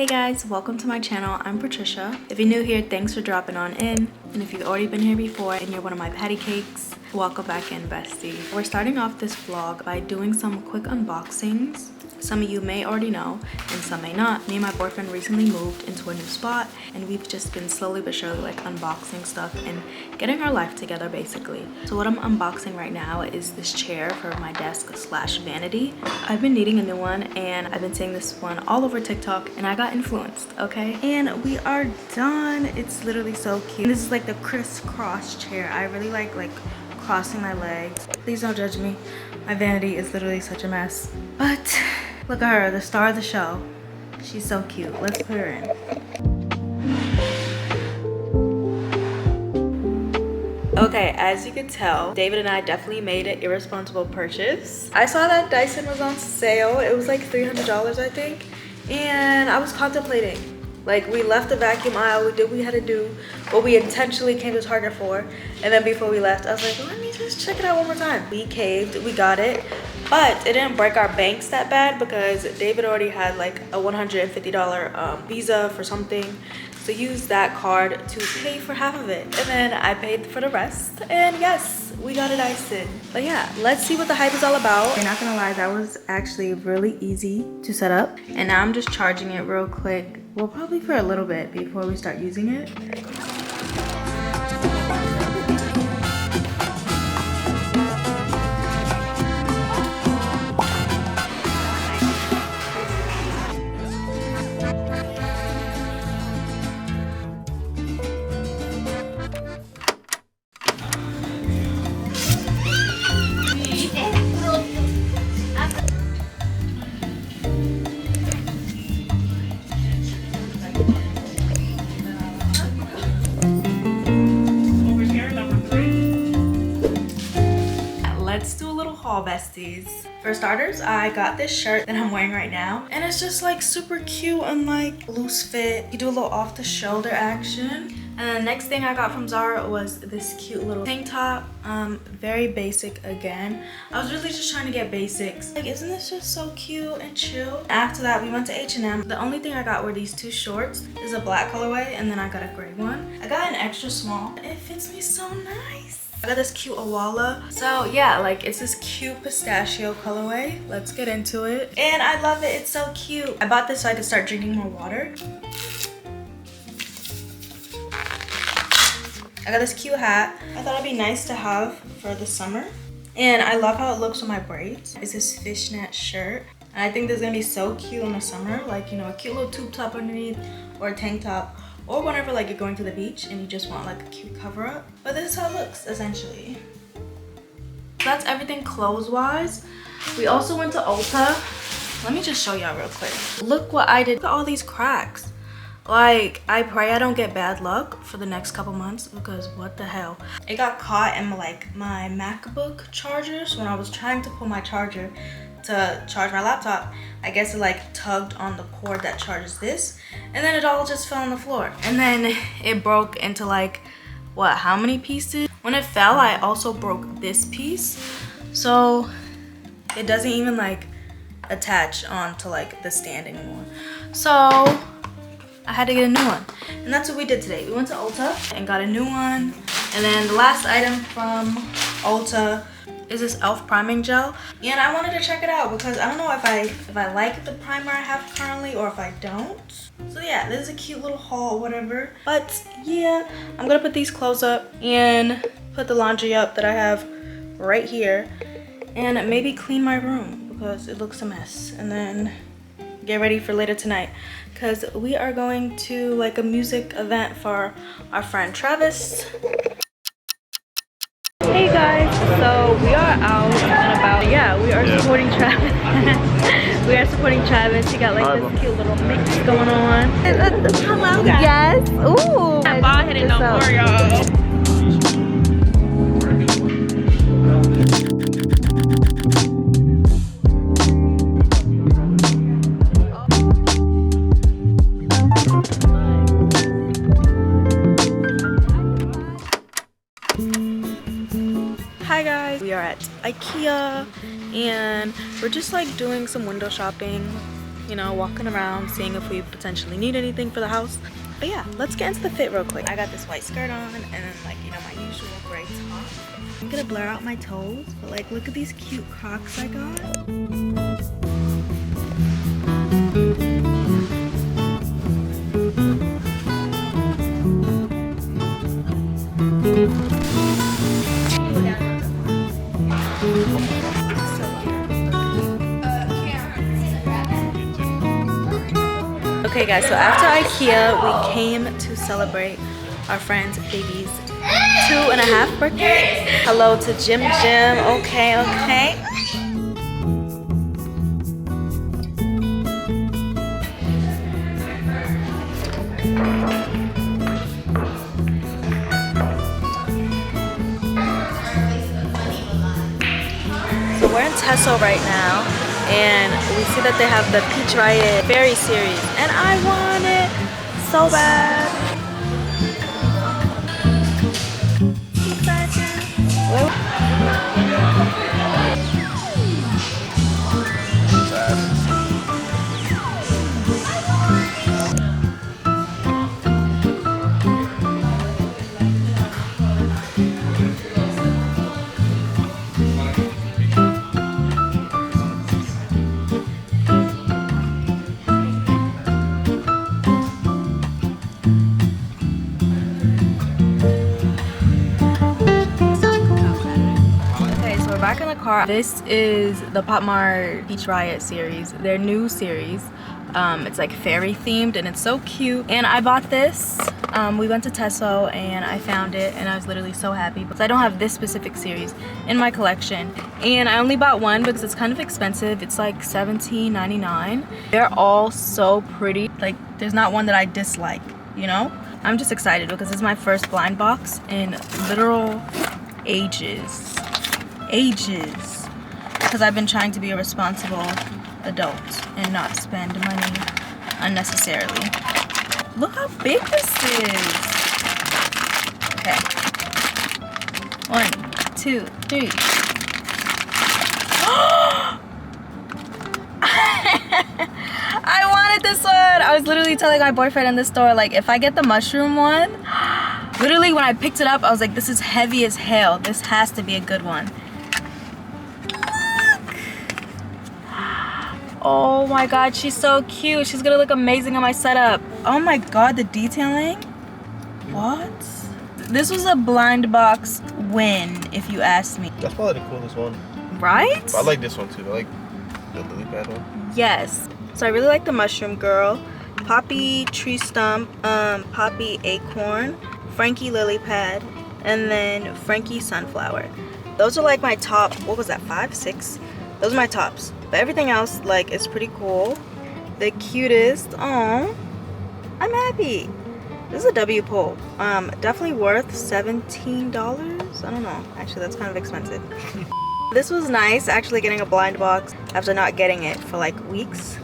Hey guys, welcome to my channel. I'm Patricia. If you're new here, thanks for dropping on in. And if you've already been here before and you're one of my patty cakes, welcome back in, bestie. We're starting off this vlog by doing some quick unboxings. Some of you may already know and some may not. Me and my boyfriend recently moved into a new spot and we've just been slowly but surely like unboxing stuff and getting our life together basically. So what I'm unboxing right now is this chair for my desk slash vanity. I've been needing a new one and I've been seeing this one all over TikTok and I got influenced, okay? And we are done. It's literally so cute. This is like the crisscross chair. I really like crossing my legs. Please don't judge me. My vanity is literally such a mess. But look at her, the star of the show. She's so cute. Let's put her in. Okay, as you can tell, David and I definitely made an irresponsible purchase. I saw that Dyson was on sale. It was like $300, I think. And I was contemplating. Like, we left the vacuum aisle, we did what we had to do, what we intentionally came to Target for. And then before we left, I was like, let me just check it out one more time. We caved, we got it. But it didn't break our banks that bad because David already had like a $150 Visa for something. So use that card to pay for half of it. And then I paid for the rest. And yes, we got a Dyson. But yeah, let's see what the hype is all about. I'm not gonna lie, that was actually really easy to set up. And now I'm just charging it real quick. Well, probably for a little bit before we start using it. Let's do a little haul, besties. For starters, I got this shirt that I'm wearing right now and it's just like super cute and like loose fit. You do a little off the shoulder action. And the next thing I got from Zara was this cute little tank top. Very basic again. I was really just trying to get basics. Like, isn't this just so cute and chill? After that, we went to H&M. The only thing I got were these two shorts. This is a black colorway and then I got a gray one. I got an extra small. It fits me so nice. I got this cute awala. So yeah, like it's this cute pistachio colorway. Let's get into it. And I love it, it's so cute. I bought this so I could start drinking more water. I got this cute hat. I thought it'd be nice to have for the summer. And I love how it looks with my braids. It's this fishnet shirt. And I think this is gonna be so cute in the summer. Like, you know, a cute little tube top underneath or a tank top. Or whenever like you're going to the beach and you just want like a cute cover up. But this is how it looks essentially. So that's everything clothes wise. We also went to Ulta. Let me just show y'all real quick. Look what I did. Look at all these cracks. Like, I pray I don't get bad luck for the next couple months because what the hell. It got caught in like my MacBook charger. So when I was trying to pull my charger to charge my laptop, I guess it like tugged on the cord that charges this and then it all just fell on the floor and then it broke into like what, how many pieces? When it fell, I also broke this piece, so it doesn't even like attach onto like the stand anymore. So I had to get a new one and that's what we did today. We went to Ulta and got a new one. And then the last item from Ulta is this e.l.f. priming gel, and I wanted to check it out because I don't know if I like the primer I have currently or if I don't. So yeah, this is a cute little haul, whatever. But yeah, I'm gonna put these clothes up and put the laundry up that I have right here and maybe clean my room because it looks a mess, and then get ready for later tonight because we are going to like a music event for our friend Travis. Hey guys, so we are out and about. Yeah, we are supporting Travis. We are supporting Travis. He got like this cute little mix going on. Hello guys. Yes. Ooh. That ball hitting no more, y'all. Hi guys, we are at IKEA and we're just like doing some window shopping you know, walking around, seeing if we potentially need anything for the house. But yeah, let's get into the fit real quick. I got this white skirt on and then like, you know, my usual gray top. I'm gonna blur out my toes, but like, look at these cute Crocs I got. Okay guys, so after IKEA, we came to celebrate our friend's baby's 2.5 birthday. Hello to Jim. Okay, okay. So we're in TESO right now, and we see that they have the Peach Riot Fairy series, and I want it so bad. Back in the car. This is the Pop Mart Peach Riot series, their new series. It's like fairy themed and it's so cute, and I bought this. We went to TESO and I found it and I was literally so happy because I don't have this specific series in my collection, and I only bought one because it's kind of expensive. It's like $17.99. They're all so pretty. Like, there's not one that I dislike, you know? I'm just excited because it's my first blind box in literal ages, because I've been trying to be a responsible adult and not spend money unnecessarily. Look how big this is. Okay, 1, 2, 3. I wanted this one. I was literally telling my boyfriend in the store, like, if I get the mushroom one, literally when I picked it up I was like, this is heavy as hell, this has to be a good one. Oh my god, she's so cute. She's gonna look amazing on my setup. Oh my god, the detailing. What? This was a blind box win, if you ask me. That's probably the coolest one. Right? But I like this one too. I like the lily pad one. Yes. So I really like the mushroom girl, Poppy tree stump, Poppy acorn, Frankie lily pad, and then Frankie sunflower. Those are like my top, what was that, 5, 6? Those are my tops. But everything else, like, is pretty cool. The cutest, oh, I'm happy. This is a W pull. Definitely worth $17. I don't know. Actually, that's kind of expensive. This was nice, actually getting a blind box after not getting it for like weeks.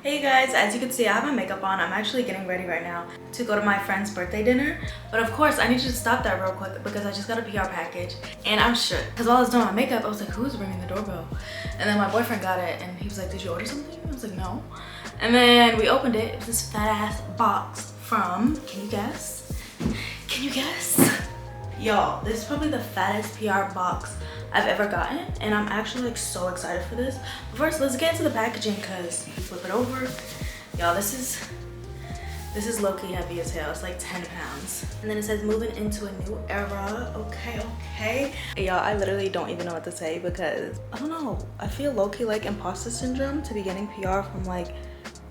Hey guys, as you can see, I have my makeup on. I'm actually getting ready right now to go to my friend's birthday dinner. But of course, I need you to stop that real quick because I just got a PR package and I'm shook. Because while I was doing my makeup, I was like, who's ringing the doorbell? And then my boyfriend got it and he was like, did you order something? I was like, no. And then we opened it. It was this fat ass box from, can you guess? Can you guess? Y'all, this is probably the fattest PR box I've ever gotten, and I'm actually like so excited for this. But first, let's get into the packaging because flip it over. Y'all, this is low-key heavy as hell. It's like 10 pounds. And then it says moving into a new era. Okay. Y'all, I literally don't even know what to say because I don't know. I feel low-key like imposter syndrome to be getting PR from like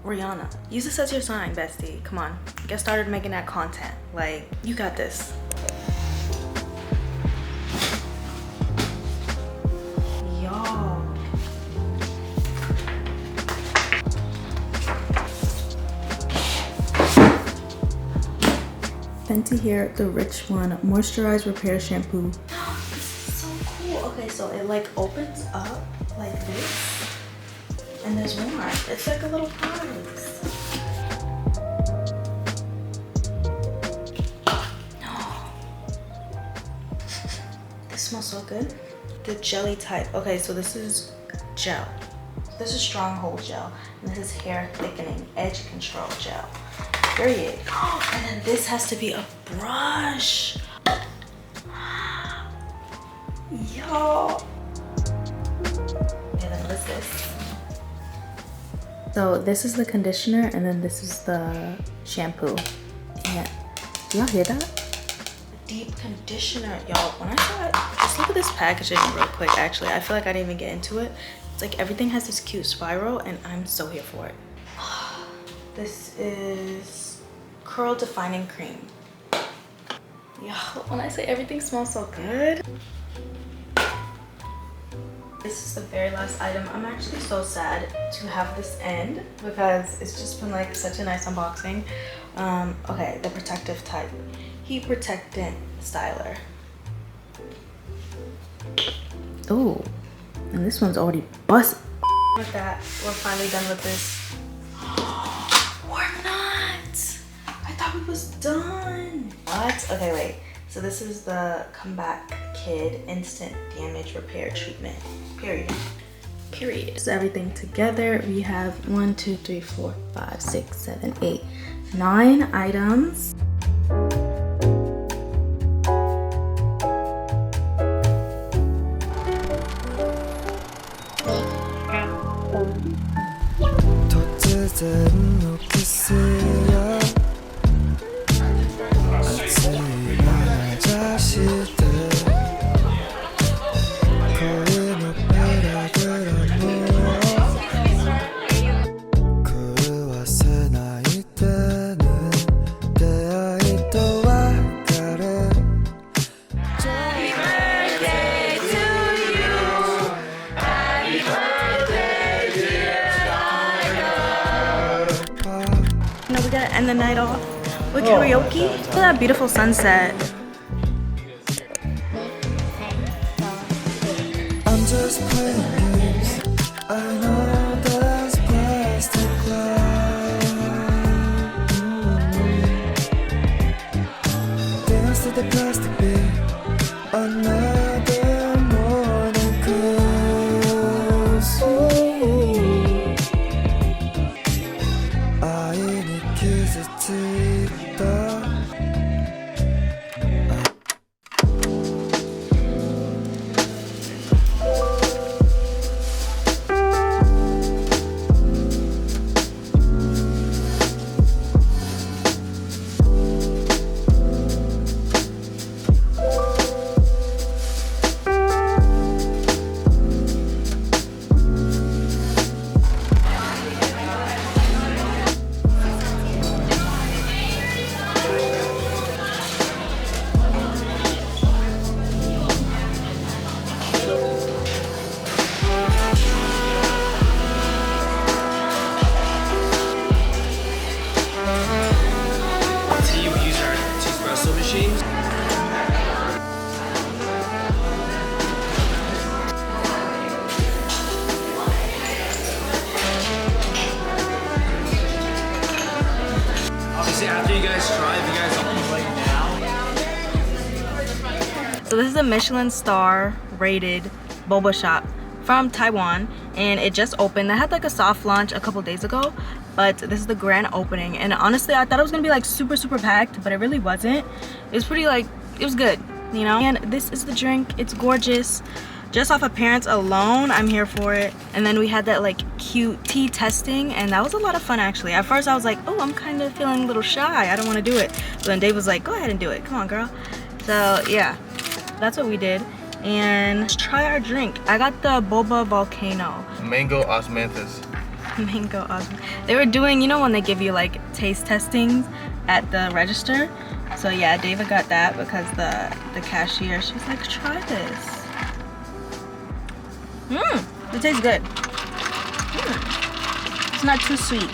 Rihanna. Use this as your sign, bestie. Come on, get started making that content. Like, you got this. Y'all. Fenty here, the rich one, moisturize repair shampoo. This is so cool. Okay, so it like opens up like this, and there's more. It's like a little prize. This smells so good. The jelly type. Okay, so this is gel. This is stronghold gel, and this is hair thickening edge control gel. Period. And then this has to be a brush. Yo. And then what is this? So this is the conditioner, and then this is the shampoo. And do y'all hear that? Deep conditioner. Y'all, when I saw it, just look at this packaging real quick. Actually, I feel like I didn't even get into it. It's like everything has this cute spiral, and I'm so here for it. This is curl defining cream. Yo, when I say everything smells so good. This is the very last item. I'm actually so sad to have this end because it's just been like such a nice unboxing. Okay, the protective type. Heat protectant styler. Oh, and this one's already busted. With that, we're finally done with this. We're not. I thought we was done. What? Okay, wait. So this is the Comeback Kid Instant Damage Repair Treatment. Period. So everything together, we have 1, 2, 3, 4, 5, 6, 7, 8, 9 items. We gotta end the night off with karaoke. Look at that beautiful sunset. I'm just playing games. I know there's plastic cloud. Dance to the plastic beat. Another morning cruise. So this is a Michelin star rated boba shop from Taiwan, and it just opened. They had like a soft launch a couple days ago, but this is the grand opening. And honestly, I thought it was gonna be like super packed, but it really wasn't. It was pretty like, it was good, you know. And this is the drink. It's gorgeous. Just off appearance alone, I'm here for it. And then we had that like cute tea testing, and that was a lot of fun actually. At first I was like, oh, I'm kind of feeling a little shy, I don't want to do it. But then Dave was like, go ahead and do it, come on girl. So yeah, that's what we did. And let's try our drink. I got the boba volcano. Mango osmanthus. Mango osmanthus. They were doing, you know when they give you like taste testings at the register? So yeah, David got that because the cashier, she's like, try this. It tastes good. It's not too sweet.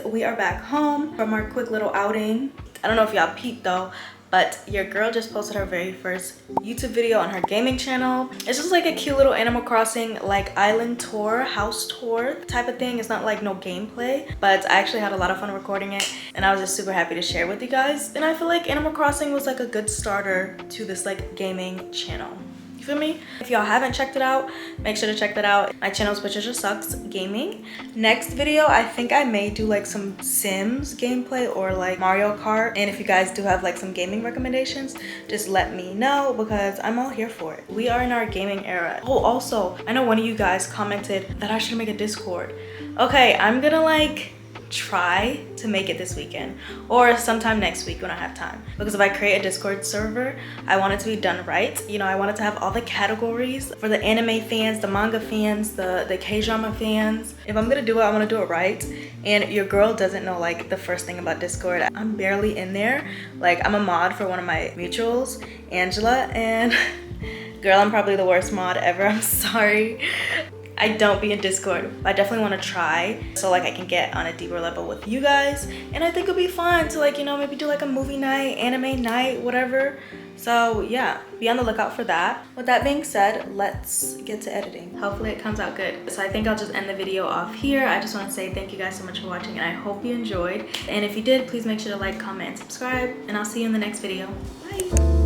We are back home from our quick little outing. I don't know if y'all peeped though, but your girl just posted her very first YouTube video on her gaming channel. It's just like a cute little Animal Crossing like island tour, house tour type of thing. It's not like no gameplay, but I actually had a lot of fun recording it, and I was just super happy to share with you guys. And I feel like Animal Crossing was like a good starter to this like gaming channel. You feel me? If y'all haven't checked it out, make sure to check that out. My channel is patriciasucks gaming. Next video, I think I may do like some Sims gameplay or like Mario Kart. And if you guys do have like some gaming recommendations, just let me know because I'm all here for it. We are in our gaming era. Oh, also, I know one of you guys commented that I should make a Discord. Okay, I'm gonna like try to make it this weekend or sometime next week when I have time, because if I create a Discord server, I want it to be done right. You know, I want it to have all the categories for the anime fans, the manga fans, the K-drama fans. If I'm gonna do it, I want to do it right. And your girl doesn't know like the first thing about Discord. I'm barely in there. Like, I'm a mod for one of my mutuals, Angela, and girl, I'm probably the worst mod ever. I'm sorry. I don't be in Discord, but I definitely want to try so like I can get on a deeper level with you guys. And I think it'll be fun to like, you know, maybe do like a movie night, anime night, whatever. So yeah, be on the lookout for that. With that being said, let's get to editing. Hopefully it comes out good. So I think I'll just end the video off here. I just want to say thank you guys so much for watching, and I hope you enjoyed. And if you did, please make sure to like, comment, and subscribe, and I'll see you in the next video. Bye.